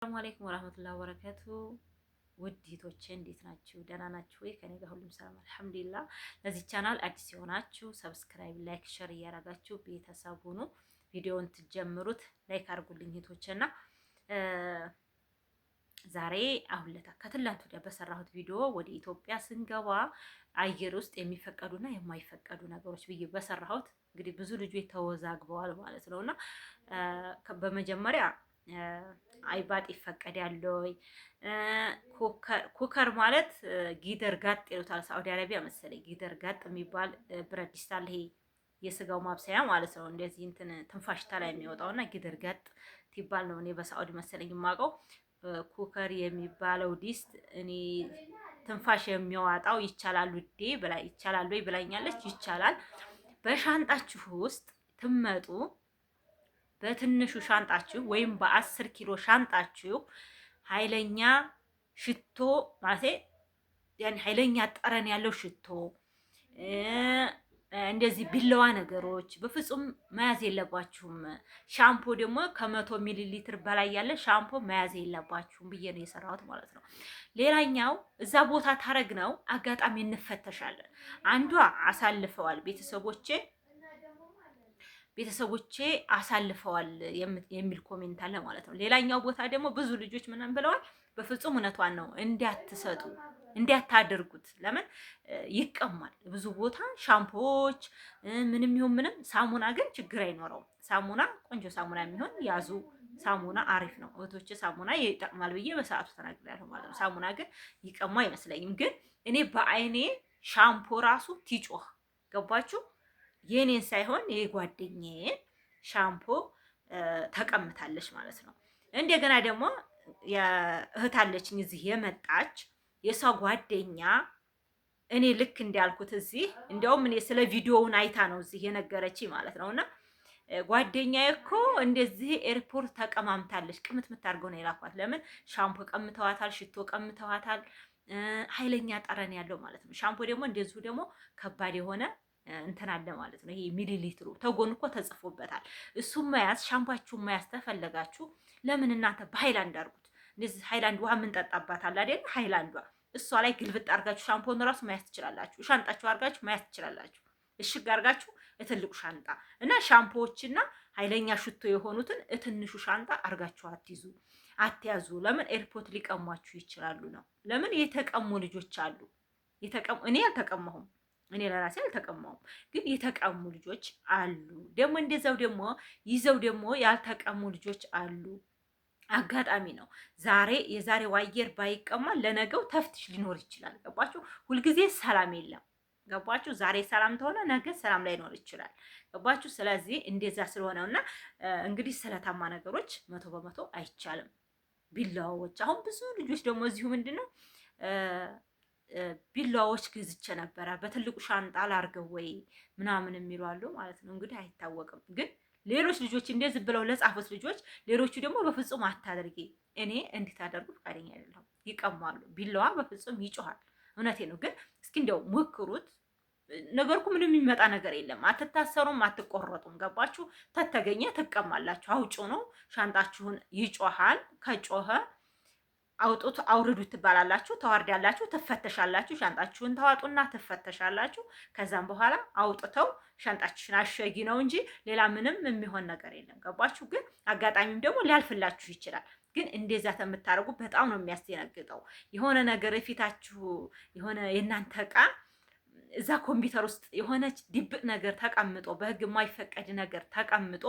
ሰላም አለይኩም ወራህመቱላሂ ወበረካቱ። ውድ እህቶቼ እንዴት ናችሁ? ደህና ናችሁ ወይ? ከኔ ጋር ሁሉም ሰላም አልሐምዱሊላህ። ለዚህ ቻናል አዲስ የሆናችሁ ሰብስክራይብ፣ ላይክ፣ ሼር እያደረጋችሁ ቤተሰብ ሁኑ። ቪዲዮውን ትጀምሩት ላይክ አድርጉልኝ እህቶቼና ዛሬ አሁን ለታ ከትላንት ወዲያ በሰራሁት ቪዲዮ ወደ ኢትዮጵያ ስንገባ አየር ውስጥ የሚፈቀዱና የማይፈቀዱ ነገሮች ብዬ በሰራሁት እንግዲህ ብዙ ልጆች ተወዛግበዋል ማለት ነውና በመጀመሪያ አይባጥ ይፈቀዳል ወይ? ኩከር ማለት ጊደር ጋጥ ይሉታል ሳዑዲ አረቢያ መሰለኝ። ጊደር ጋጥ የሚባል ብረት ድስት አለ። ይሄ የስጋው ማብሰያ ማለት ነው። እንደዚህ እንትን ትንፋሽታ ላይ የሚወጣውና ጊደር ጋጥ ይባል ነው። እኔ በሳዑዲ መሰለኝ የማውቀው። ኩከር የሚባለው ዲስት እኔ ትንፋሽ የሚያወጣው ይቻላል ውዴ ብላ ይቻላል ወይ ብላኛለች። ይቻላል። በሻንጣችሁ ውስጥ ትመጡ በትንሹ ሻንጣችሁ ወይም በ10 ኪሎ ሻንጣችሁ ኃይለኛ ሽቶ ማለት ያን ኃይለኛ ጠረን ያለው ሽቶ እንደዚህ ቢለዋ ነገሮች በፍጹም መያዝ የለባችሁም። ሻምፖ ደግሞ ከ100 ሚሊ ሊትር በላይ ያለ ሻምፖ መያዝ የለባችሁም ብዬ ነው የሰራሁት ማለት ነው። ሌላኛው እዛ ቦታ ታረግ ነው አጋጣሚ እንፈተሻለን። አንዷ አሳልፈዋል ቤተሰቦቼ አሳልፈዋል የሚል ኮሜንት አለ ማለት ነው። ሌላኛው ቦታ ደግሞ ብዙ ልጆች ምንም ብለዋል፣ በፍጹም እውነቷን ነው እንዳትሰጡ እንዲያታደርጉት። ለምን ይቀማል? ብዙ ቦታ ሻምፖዎች ምንም ይሁን ምንም፣ ሳሙና ግን ችግር አይኖረውም። ሳሙና ቆንጆ ሳሙና የሚሆን ያዙ። ሳሙና አሪፍ ነው እህቶቼ፣ ሳሙና ይጠቅማል ብዬ በሰዓቱ ተናግሬያለሁ ማለት ነው። ሳሙና ግን ይቀማ አይመስለኝም። ግን እኔ በአይኔ ሻምፖ ራሱ ትጮህ ገባችሁ? የኔን ሳይሆን የጓደኛዬን ሻምፖ ተቀምታለች ማለት ነው። እንደገና ደግሞ እህት አለችኝ እዚህ የመጣች የሷ ጓደኛ እኔ ልክ እንዳልኩት እዚህ እንዲያውም እኔ ስለ ቪዲዮውን አይታ ነው እዚህ የነገረችኝ ማለት ነውና ጓደኛዬ እኮ እንደዚህ ኤርፖርት ተቀማምታለች። ቅምት የምታርገው ነው የላኳት። ለምን ሻምፖ ቀምተዋታል፣ ሽቶ ቀምተዋታል። ኃይለኛ ጠረን ያለው ማለት ነው። ሻምፖ ደግሞ እንደዚሁ ደግሞ ከባድ የሆነ እንትን አለ ማለት ነው። ይሄ ሚሊ ሊትሩ ተጎን እኮ ተጽፎበታል። እሱም መያዝ ሻምፓችሁን መያዝ ተፈለጋችሁ ለምን እናንተ በሃይላንድ አድርጉት። እንደዚህ ሃይላንድ ውሃ የምንጠጣባት አለ አይደል? ሃይላንዷ እሷ ላይ ግልብጥ አድርጋችሁ ሻምፖን ራሱ መያዝ ትችላላችሁ። ሻንጣችሁ አድርጋችሁ መያዝ ትችላላችሁ። እሽግ አድርጋችሁ እትልቁ ሻንጣ እና ሻምፖዎችና ኃይለኛ ሽቶ የሆኑትን እትንሹ ሻንጣ አድርጋችሁ አትያዙ። ለምን ኤርፖርት ሊቀሟችሁ ይችላሉ ነው። ለምን የተቀሙ ልጆች አሉ። እኔ አልተቀማሁም። እኔ ለራሴ አልተቀማውም፣ ግን የተቀሙ ልጆች አሉ። ደግሞ እንደዛው ደግሞ ይዘው ደግሞ ያልተቀሙ ልጆች አሉ። አጋጣሚ ነው። የዛሬው አየር ባይቀማ ለነገው ተፍትሽ ሊኖር ይችላል። ገባችሁ? ሁልጊዜ ሰላም የለም። ገባችሁ? ዛሬ ሰላም ተሆነ ነገ ሰላም ላይኖር ይችላል። ገባችሁ? ስለዚህ እንደዛ ስለሆነውና እንግዲህ ስለታማ ነገሮች 100% አይቻልም። ቢላዎች አሁን ብዙ ልጆች ደግሞ እዚሁ ምንድነው ቢላዎች ግዝቼ ነበረ በትልቁ ሻንጣ ላርገው ወይ ምናምን የሚሉ አሉ ማለት ነው። እንግዲህ አይታወቅም። ግን ሌሎች ልጆች እንደዚህ ብለው ለጻፉት ልጆች፣ ሌሎቹ ደግሞ በፍጹም አታደርጊ፣ እኔ እንድታደርጉ ፈቃደኛ አይደለሁም። ይቀማሉ። ቢላዋ በፍጹም ይጮሃል። እውነቴ ነው። ግን እስኪ እንደው ሞክሩት። ነገርኩ ምንም የሚመጣ ነገር የለም። አትታሰሩም፣ አትቆረጡም። ገባችሁ? ተተገኘ ትቀማላችሁ። አውጪ ነው ሻንጣችሁን። ይጮሃል። ከጮኸ አውጡት አውርዱት ትባላላችሁ፣ ተዋርዳላችሁ፣ ትፈተሻላችሁ። ሻንጣችሁን ታዋጡና ትፈተሻላችሁ። ከዛም በኋላ አውጥተው ሻንጣችሁን አሸጊ ነው እንጂ ሌላ ምንም የሚሆን ነገር የለም። ገባችሁ? ግን አጋጣሚም ደግሞ ሊያልፍላችሁ ይችላል። ግን እንደዛ የምታደርጉ በጣም ነው የሚያስደነግጠው። የሆነ ነገር ፊታችሁ የሆነ የእናንተ ዕቃ እዛ ኮምፒውተር ውስጥ የሆነች ድብቅ ነገር ተቀምጦ በህግ የማይፈቀድ ነገር ተቀምጦ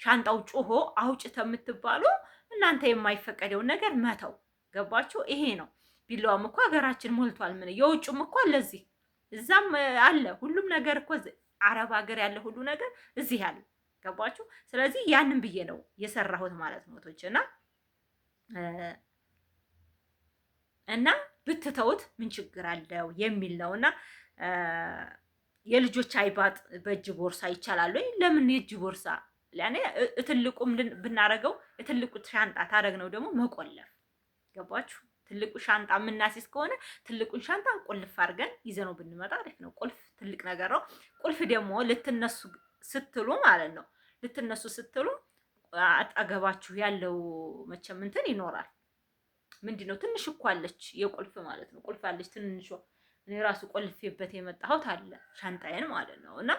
ሻንጣው ጮሆ አውጭ የምትባሉ እናንተ የማይፈቀደውን ነገር መተው። ገባችሁ? ይሄ ነው። ቢላዋም እኮ ሀገራችን ሞልቷል። ምን የውጭም እኮ ለዚህ እዛም አለ። ሁሉም ነገር እኮ አረብ ሀገር ያለ ሁሉ ነገር እዚህ አለ። ገባችሁ? ስለዚህ ያንን ብዬ ነው የሰራሁት ማለት ነው እና ብትተውት ምን ችግር አለው የሚል ነውና የልጆች አይባጥ በእጅ ቦርሳ ይቻላል ወይ? ለምን የእጅ ቦርሳ ለኔ ትልቁም ብናረገው ትልቁ ሻንጣ ታረግነው ደግሞ መቆለፍ። ገባችሁ? ትልቁ ሻንጣ የምናሲስ ከሆነ ትልቁን ሻንጣ ቁልፍ አድርገን ይዘነው ብንመጣ አሪፍ ነው። ቁልፍ ትልቅ ነገር ነው። ቁልፍ ደግሞ ልትነሱ ስትሉ ማለት ነው ልትነሱ ስትሉ አጠገባችሁ ያለው መቼም እንትን ይኖራል። ምንድነው ትንሽ እኮ አለች የቁልፍ ማለት ነው። ቁልፍ አለች ትንሿ። እኔ ራሱ ቆልፌበት የመጣሁት አለ ሻንጣዬን ማለት ነው። እና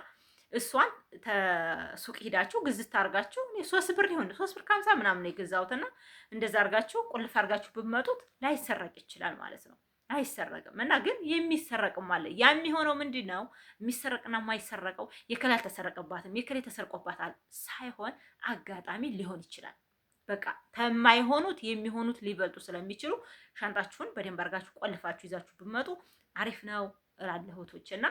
እሷን ተሱቅ ሂዳችሁ ግዝት አርጋችሁ እኔ 3 ብር ይሆን 3 ብር 50 ምናምን የገዛሁትና እንደዛ አርጋችሁ ቁልፍ አርጋችሁ ብትመጡት ላይሰረቅ ይችላል ማለት ነው። አይሰረቅም እና ግን የሚሰረቅም አለ። ያ የሚሆነው ምንድን ነው? የሚሰረቅና የማይሰረቀው የከላ አልተሰረቀባትም የከላ ተሰርቆባታል ሳይሆን አጋጣሚ ሊሆን ይችላል። በቃ ከማይሆኑት የሚሆኑት ሊበልጡ ስለሚችሉ ሻንጣችሁን በደንብ አድርጋችሁ ቆልፋችሁ ይዛችሁ ብትመጡ አሪፍ ነው እላለሁ እህቶቼ። እና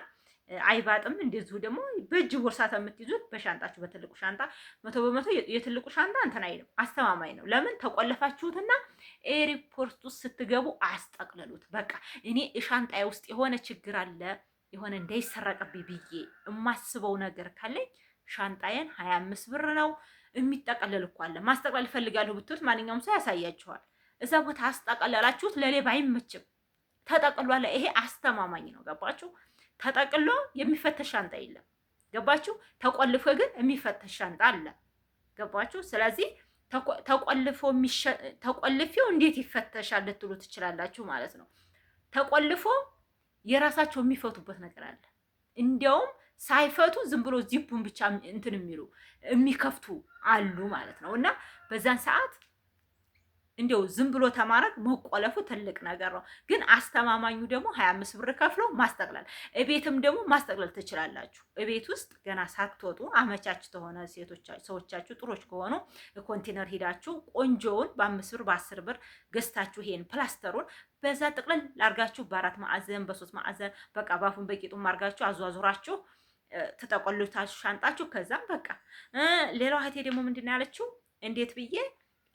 አይባጥም። እንደዚሁ ደግሞ በእጅ ቦርሳ የምትይዙት በሻንጣችሁ በትልቁ ሻንጣ 100% የትልቁ ሻንጣ እንትን አይልም፣ አስተማማኝ ነው። ለምን ተቆለፋችሁትና ኤሪፖርት ውስጥ ስትገቡ አስጠቅልሉት። በቃ እኔ ሻንጣዬ ውስጥ የሆነ ችግር አለ የሆነ እንዳይሰረቅብኝ ብዬ የማስበው ነገር ካለኝ ሻንጣዬን 25 ብር ነው የሚጠቀለል እኮ አለ። ማስጠቅለል እፈልጋለሁ ብትሉት ማንኛውም ሰው ያሳያችኋል። እዛ ቦታ አስጠቀለላችሁት ለሌባ አይመችም። ተጠቅሏል። ይሄ አስተማማኝ ነው። ገባችሁ? ተጠቅሎ የሚፈተሽ ሻንጣ የለም። ገባችሁ? ተቆልፎ ግን የሚፈተሽ ሻንጣ አለ። ገባችሁ? ስለዚህ ተቆልፎ እንዴት ይፈተሻል ልትሉ ትችላላችሁ ማለት ነው። ተቆልፎ የራሳቸው የሚፈቱበት ነገር አለ። እንዲያውም ሳይፈቱ ዝም ብሎ ዚፑን ብቻ እንትን የሚከፍቱ አሉ ማለት ነው። እና በዛን ሰዓት እንዲያው ዝም ብሎ ተማረክ መቆለፉ ትልቅ ነገር ነው። ግን አስተማማኙ ደግሞ 25 ብር ከፍሎ ማስጠቅለል። እቤትም ደግሞ ማስጠቅለል ትችላላችሁ። እቤት ውስጥ ገና ሳትወጡ አመቻች ተሆነ ሰዎቻችሁ ጥሮች ከሆኑ ኮንቴነር ሄዳችሁ ቆንጆውን በ5 ብር በ10 ብር ገዝታችሁ ይሄን ፕላስተሩን በዛ ጥቅልል ላርጋችሁ በ4 ማዕዘን በ3 ማዕዘን በቃ ባፉን በቂጡም አርጋችሁ አዟዙራችሁ ተጠቆልታችሁ ሻንጣችሁ። ከዛም በቃ ሌላው እህቴ ደግሞ ምንድን ነው ያለችው? እንዴት ብዬ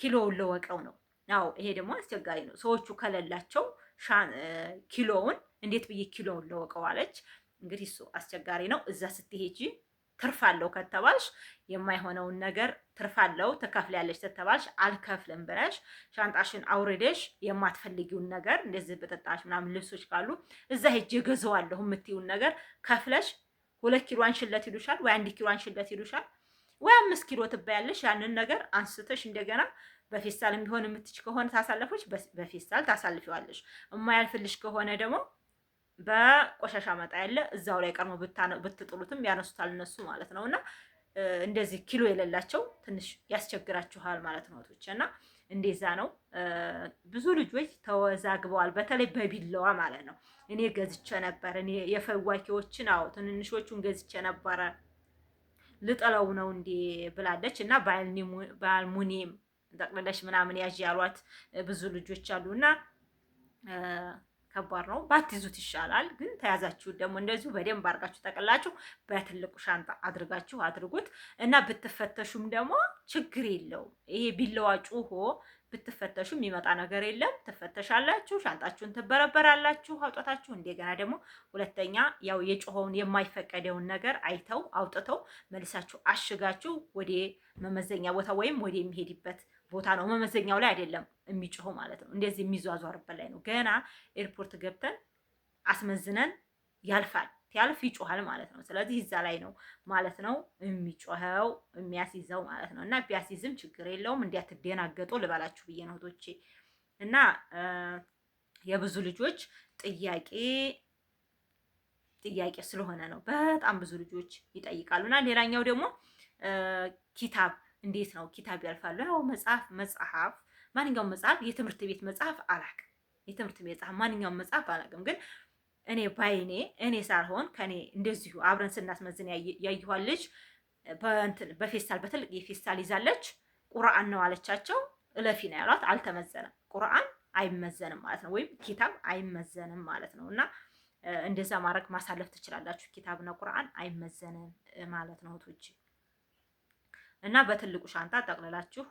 ኪሎውን ለወቀው ነው። አዎ ይሄ ደግሞ አስቸጋሪ ነው። ሰዎቹ ከሌላቸው ኪሎውን እንዴት ብዬ ኪሎውን ለወቀው አለች። እንግዲህ እሱ አስቸጋሪ ነው። እዛ ስትሄጂ ትርፍ አለው ከተባልሽ የማይሆነውን ነገር ትርፍ አለው ትከፍያለሽ ተተባልሽ አልከፍልም ብለሽ ሻንጣሽን አውርደሽ የማትፈልጊውን ነገር እንደዚህ በጠጣሽ ምናምን ልብሶች ካሉ እዛ ሄጄ ገዘዋለሁ የምትይውን ነገር ከፍለሽ 2 ኪሎ አንሽለት ይሉሻል፣ ወይ 1 ኪሎ አንሽለት ይሉሻል፣ ወይ 5 ኪሎ ትበያለሽ። ያንን ነገር አንስተሽ እንደገና በፌስታል ቢሆን የምትች ከሆነ ታሳለፎች በፌስታል ታሳልፊዋለሽ። የማያልፍልሽ ከሆነ ደግሞ በቆሻሻ መጣ ያለ እዛው ላይ ቀርሞ ብትጥሉትም ያነሱታል እነሱ ማለት ነውና እንደዚህ ኪሎ የሌላቸው ትንሽ ያስቸግራችኋል ማለት ነው እህቶቼ። እና እንደዛ ነው። ብዙ ልጆች ተወዛግበዋል፣ በተለይ በቢላዋ ማለት ነው። እኔ ገዝቼ ነበር። እኔ የፈዋኪዎችን ትንንሾቹን ገዝቼ ነበረ ልጠለው ነው እንዴ ብላለች። እና በአልሙኒየም ጠቅልለሽ ምናምን ያዥ ያሏት ብዙ ልጆች አሉና ከባድ ነው። ባትይዙት ይሻላል። ግን ተያዛችሁ ደግሞ እንደዚሁ በደንብ አድርጋችሁ ጠቅላችሁ በትልቁ ሻንጣ አድርጋችሁ አድርጉት እና ብትፈተሹም ደግሞ ችግር የለውም። ይሄ ቢላዋ ጩሆ ብትፈተሹ የሚመጣ ነገር የለም። ትፈተሻላችሁ፣ ሻንጣችሁን ትበረበራላችሁ አውጣታችሁ። እንደገና ደግሞ ሁለተኛ ያው የጮኸውን የማይፈቀደውን ነገር አይተው አውጥተው መልሳችሁ አሽጋችሁ ወደ መመዘኛ ቦታ ወይም ወደ የሚሄድበት ቦታ ነው። መመዘኛው ላይ አይደለም የሚጮኸው ማለት ነው። እንደዚህ የሚዟዟርበት ላይ ነው። ገና ኤርፖርት ገብተን አስመዝነን ያልፋል። ያልፍ ይጮሃል ማለት ነው። ስለዚህ እዛ ላይ ነው ማለት ነው የሚጮኸው የሚያስይዘው ማለት ነው። እና ቢያስይዝም ችግር የለውም እንዲያትደናገጡ ልበላችሁ ብዬ ነው እህቶቼ። እና የብዙ ልጆች ጥያቄ ስለሆነ ነው። በጣም ብዙ ልጆች ይጠይቃሉ። እና ሌላኛው ደግሞ ኪታብ እንዴት ነው ኪታብ ያልፋሉ? ያው መጽሐፍ ማንኛውም መጽሐፍ የትምህርት ቤት መጽሐፍ አላውቅም። የትምህርት ቤት መጽሐፍ ማንኛውም መጽሐፍ አላውቅም። ግን እኔ ባይኔ እኔ ሳልሆን ከኔ እንደዚሁ አብረን ስናስመዝን ያየኋት ልጅ በፌስታል በትልቅ የፌስታል ይዛለች። ቁርአን ነው አለቻቸው። እለፊ ነው ያሏት። አልተመዘነም። ቁርአን አይመዘንም ማለት ነው። ወይም ኪታብ አይመዘንም ማለት ነው። እና እንደዛ ማድረግ ማሳለፍ ትችላላችሁ። ኪታብና ቁርአን አይመዘንም ማለት ነው እህቶቼ። እና በትልቁ ሻንጣ ጠቅልላችሁ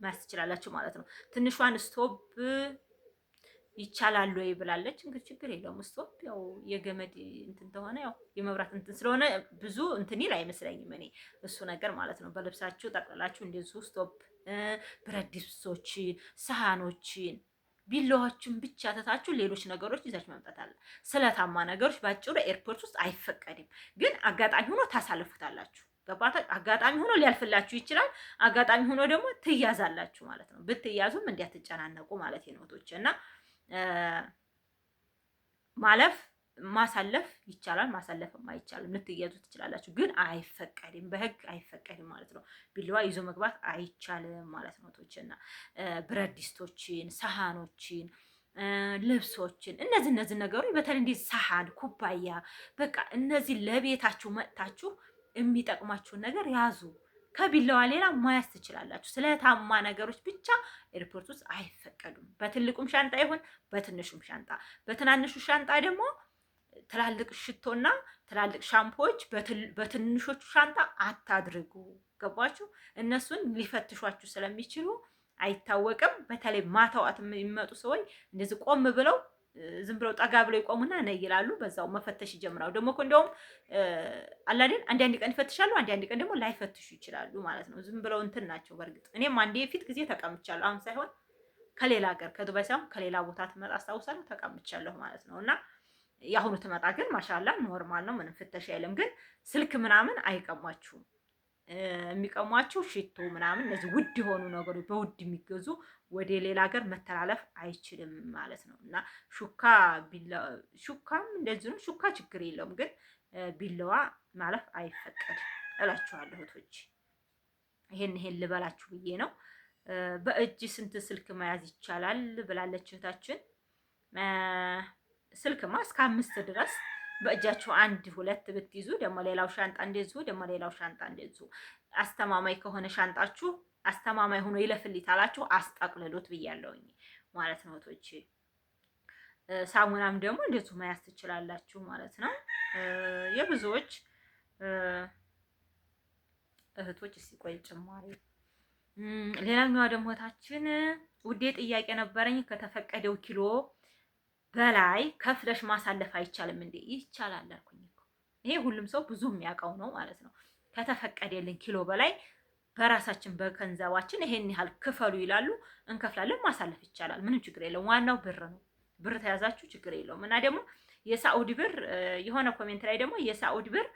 ማስ ትችላላችሁ ማለት ነው። ትንሿን ስቶፕ ይቻላል ወይ ብላለች። እንግዲህ ችግር የለውም። ስቶፕ ያው የገመድ እንትን ተሆነ ያው የመብራት እንትን ስለሆነ ብዙ እንትን ይል አይመስለኝም እኔ እሱ ነገር ማለት ነው። በልብሳችሁ ጠቅልላችሁ እንደዚሁ ስቶፕ፣ ብረት ድስቶችን፣ ሰሃኖችን፣ ቢላዎችን ብቻ ተታችሁ ሌሎች ነገሮች ይዛችሁ መምጣት አለ። ስለታማ ነገሮች ባጭሩ ኤርፖርት ውስጥ አይፈቀድም። ግን አጋጣሚ ሆኖ ታሳልፉታላችሁ። ገባታ? አጋጣሚ ሆኖ ሊያልፍላችሁ ይችላል። አጋጣሚ ሆኖ ደግሞ ትያዛላችሁ ማለት ነው። ብትያዙም እንዲያትጨናነቁ ማለት ነው እህቶቼ። እና ማሳለፍ ይቻላል፣ ማሳለፍም አይቻልም። ልትያዙ ትችላላችሁ፣ ግን አይፈቀድም፣ በህግ አይፈቀድም ማለት ነው። ቢላዋ ይዞ መግባት አይቻልም ማለት ነው እህቶቼ። እና ብረት ድስቶችን፣ ሰሃኖችን፣ ልብሶችን እነዚህ ነገሮች በተለይ እንዲህ ሰሃን፣ ኩባያ በቃ እነዚህ ለቤታችሁ መጥታችሁ የሚጠቅማችሁን ነገር ያዙ። ከቢላዋ ሌላ ማያዝ ትችላላችሁ። ስለታማ ነገሮች ብቻ ኤርፖርት ውስጥ አይፈቀዱም። በትልቁም ሻንጣ ይሁን በትንሹም ሻንጣ። በትናንሹ ሻንጣ ደግሞ ትላልቅ ሽቶና ትላልቅ ሻምፖዎች በትንሾቹ ሻንጣ አታድርጉ። ገባችሁ? እነሱን ሊፈትሿችሁ ስለሚችሉ አይታወቅም። በተለይ ማታዋት የሚመጡ ሰዎች እንደዚህ ቆም ብለው ዝም ብለው ጠጋ ብለው ይቆሙና ነይ ይላሉ። በዛው መፈተሽ ይጀምራሉ። ደግሞ እኮ እንደውም አላዴን አንዳንድ ቀን ይፈትሻሉ፣ አንዳንድ ቀን ደግሞ ላይፈትሹ ይችላሉ ማለት ነው። ዝም ብለው እንትን ናቸው። በእርግጥ እኔም አንዴ ፊት ጊዜ ተቀምቻለሁ። አሁን ሳይሆን ከሌላ ሀገር ከዱባይ ሳይሆን ከሌላ ቦታ ትመጣ አስታውሳለሁ፣ ተቀምቻለሁ ማለት ነው። እና የአሁኑ ትመጣ ግን ማሻላ ኖርማል ነው፣ ምንም ፍተሻ የለም። ግን ስልክ ምናምን አይቀሟችሁም። የሚቀሟችሁ ሽቶ ምናምን እነዚህ ውድ የሆኑ ነገሮች በውድ የሚገዙ ወደ ሌላ ሀገር መተላለፍ አይችልም ማለት ነው። እና ሹካም እንደዚህ ነው። ሹካ ችግር የለውም፣ ግን ቢላዋ ማለፍ አይፈቀድ እላችኋለሁ እህቶች። ይሄን ልበላችሁ ብዬ ነው። በእጅ ስንት ስልክ መያዝ ይቻላል ብላለች እህታችን። ስልክማ እስከ 5 ድረስ በእጃችሁ 1 2 ብትይዙ ደግሞ ሌላው ሻንጣ እንደዚሁ ደግሞ ሌላው ሻንጣ እንደዚሁ። አስተማማኝ ከሆነ ሻንጣችሁ አስተማማኝ ሆኖ ይለፍልኝ ታላችሁ አስጠቅልሉት ብያለሁኝ ማለት ነው እህቶቼ። ሳሙናም ደግሞ እንደዚሁ መያዝ ትችላላችሁ ማለት ነው። የብዙዎች እህቶች እስኪ ቆይ ጭማሪ። ሌላኛዋ ደግሞ እህታችን ውዴ ጥያቄ ነበረኝ ከተፈቀደው ኪሎ በላይ ከፍለሽ ማሳለፍ አይቻልም እንዴ? ይቻላል አልኩኝ እኮ። ይሄ ሁሉም ሰው ብዙ የሚያውቀው ነው ማለት ነው። ከተፈቀደልን ኪሎ በላይ በራሳችን በገንዘባችን ይሄን ያህል ክፈሉ ይላሉ፣ እንከፍላለን። ማሳለፍ ይቻላል፣ ምንም ችግር የለውም። ዋናው ብር ነው። ብር ተያዛችሁ ችግር የለውም። እና ደግሞ የሳኡዲ ብር የሆነ ኮሜንት ላይ ደግሞ የሳኡዲ ብር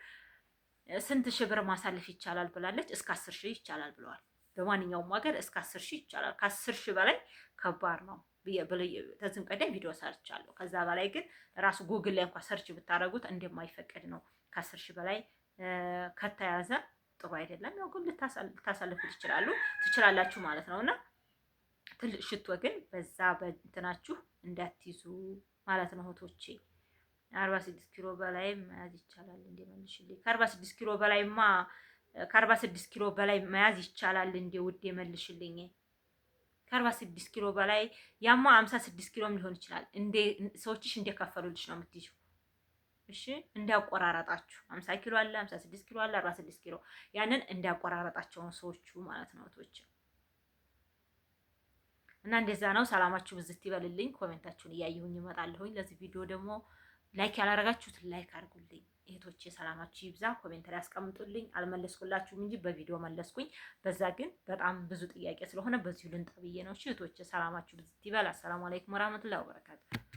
ስንት ሺህ ብር ማሳለፍ ይቻላል ብላለች። እስከ 10 ሺህ ይቻላል ብለዋል። በማንኛውም ሀገር እስከ 10 ሺህ ይቻላል። ከ10 ሺህ በላይ ከባድ ነው። ተዝም ቀደም ቪዲዮ ሰርቻለሁ። ከዛ በላይ ግን ራሱ ጉግል ላይ እንኳን ሰርች ብታረጉት እንደማይፈቀድ ነው። ከ10 ሺህ በላይ ከተያዘ ጥሩ አይደለም። ያው ግን ልታሳልፉ ትችላላችሁ ማለት ነውና ትልቅ ሽቶ ግን በዛ በእንትናችሁ እንዳትይዙ ማለት ነው እህቶቼ። 46 ኪሎ በላይ መያዝ ይቻላል እንዴ? መልሽልኝ። ከ46 ኪሎ በላይማ ከ46 ኪሎ በላይ መያዝ ይቻላል እንዴ? ውዴ መልሽልኝ። ከ46 ኪሎ በላይ ያማ 56 ኪሎም ሊሆን ይችላል። እንዴ ሰዎችሽ እንደከፈሉልሽ ነው የምትይዙ። እሺ እንዳቆራረጣችሁ 50 ኪሎ አለ፣ 56 ኪሎ አለ፣ 46 ኪሎ ያንን እንዳቆራረጣቸው ነው ሰዎቹ ማለት ነው እህቶች። እና እንደዛ ነው። ሰላማችሁ ብዝት ይበልልኝ። ኮሜንታችሁን እያየሁኝ እመጣለሁኝ። ለዚህ ቪዲዮ ደግሞ ላይክ ያላረጋችሁት ላይክ አድርጉልኝ እህቶቼ። ሰላማችሁ ይብዛ። ኮሜንት ላይ አስቀምጡልኝ። አልመለስኩላችሁም እንጂ በቪዲዮ መለስኩኝ። በዛ ግን በጣም ብዙ ጥያቄ ስለሆነ በዚሁ ልንጠብዬ ነው። እሺ እህቶቼ ሰላማችሁ ብዝት ይበል። አሰላሙ አለይኩም ወራህመቱላሂ ወበረካቱ።